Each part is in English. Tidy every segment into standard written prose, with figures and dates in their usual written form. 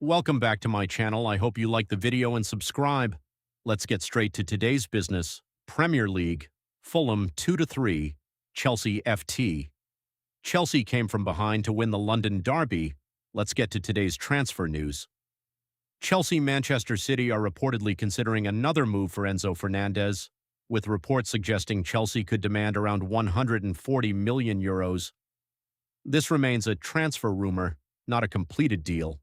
Welcome back to my channel. I hope you like the video and subscribe. Let's get straight to today's business. Premier League, Fulham 2-3, Chelsea FT. Chelsea came from behind to win the London derby. Let's get to today's transfer news. Chelsea Manchester City are reportedly considering another move for Enzo Fernandez, with reports suggesting Chelsea could demand around €140 million. This remains a transfer rumor, not a completed deal.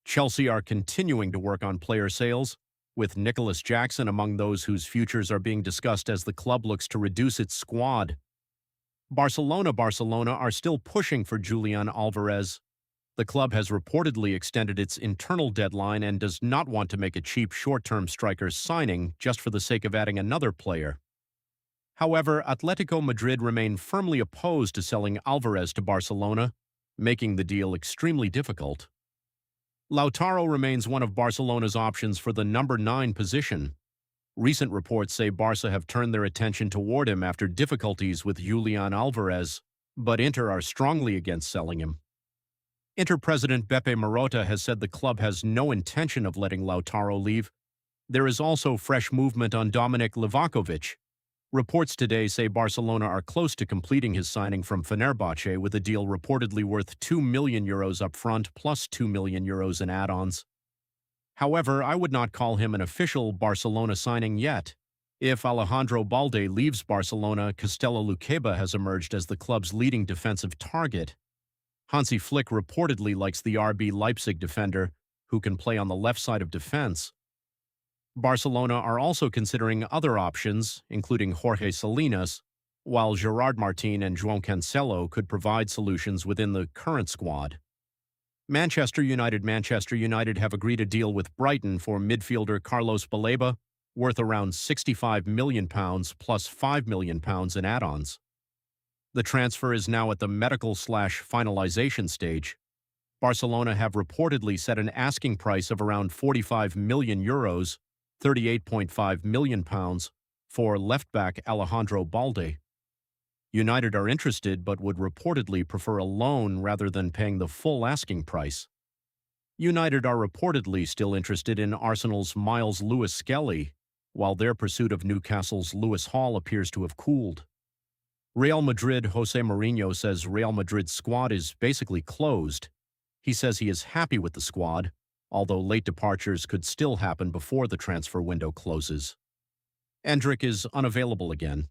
Chelsea are continuing to work on player sales, with Nicholas Jackson among those whose futures are being discussed as the club looks to reduce its squad. Barcelona are still pushing for Julian Alvarez. The club has reportedly extended its internal deadline and does not want to make a cheap short-term striker signing just for the sake of adding another player. However, Atletico Madrid remain firmly opposed to selling Alvarez to Barcelona, making the deal extremely difficult. Lautaro remains one of Barcelona's options for the number 9 position. Recent reports say Barca have turned their attention toward him after difficulties with Julian Alvarez, but Inter are strongly against selling him. Inter president Beppe Marotta has said the club has no intention of letting Lautaro leave. There is also fresh movement on Dominik Livakovic. Reports today say Barcelona are close to completing his signing from Fenerbahce with a deal reportedly worth €2 million up front plus €2 million in add-ons. However, I would not call him an official Barcelona signing yet. If Alejandro Balde leaves Barcelona, Castello Luqueba has emerged as the club's leading defensive target. Hansi Flick reportedly likes the RB Leipzig defender, who can play on the left side of defense. Barcelona are also considering other options, including Jorge Salinas, while Gerard Martin and João Cancelo could provide solutions within the current squad. Manchester United have agreed a deal with Brighton for midfielder Carlos Baleba, worth around £65 million plus £5 million in add-ons. The transfer is now at the medical/finalization stage. Barcelona have reportedly set an asking price of around €45 million, £38.5 million, for left-back Alejandro Balde. United are interested but would reportedly prefer a loan rather than paying the full asking price. United are reportedly still interested in Arsenal's Miles Lewis-Skelly, while their pursuit of Newcastle's Lewis Hall appears to have cooled. Real Madrid Jose Mourinho says Real Madrid's squad is basically closed. He says he is happy with the squad, although late departures could still happen before the transfer window closes. Endrick is unavailable again.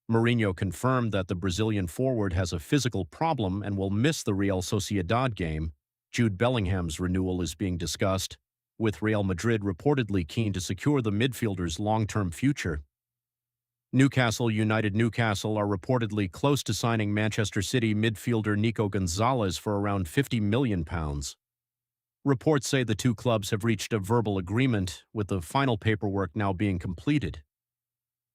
Mourinho confirmed that the Brazilian forward has a physical problem and will miss the Real Sociedad game. Jude Bellingham's renewal is being discussed, with Real Madrid reportedly keen to secure the midfielder's long-term future. Newcastle are reportedly close to signing Manchester City midfielder Nico Gonzalez for around £50 million. Reports say the two clubs have reached a verbal agreement, with the final paperwork now being completed.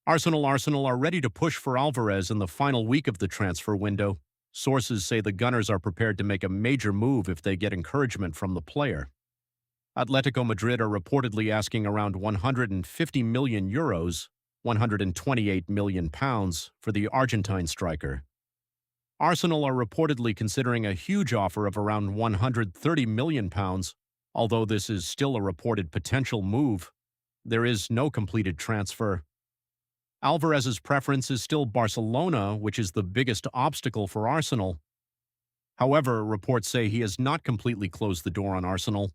Arsenal are ready to push for Alvarez in the final week of the transfer window. Sources say the Gunners are prepared to make a major move if they get encouragement from the player. Atletico Madrid are reportedly asking around €150 million, £128 million, for the Argentine striker. Arsenal are reportedly considering a huge offer of around £130 million, although this is still a reported potential move. There is no completed transfer. Alvarez's preference is still Barcelona, which is the biggest obstacle for Arsenal. However, reports say he has not completely closed the door on Arsenal.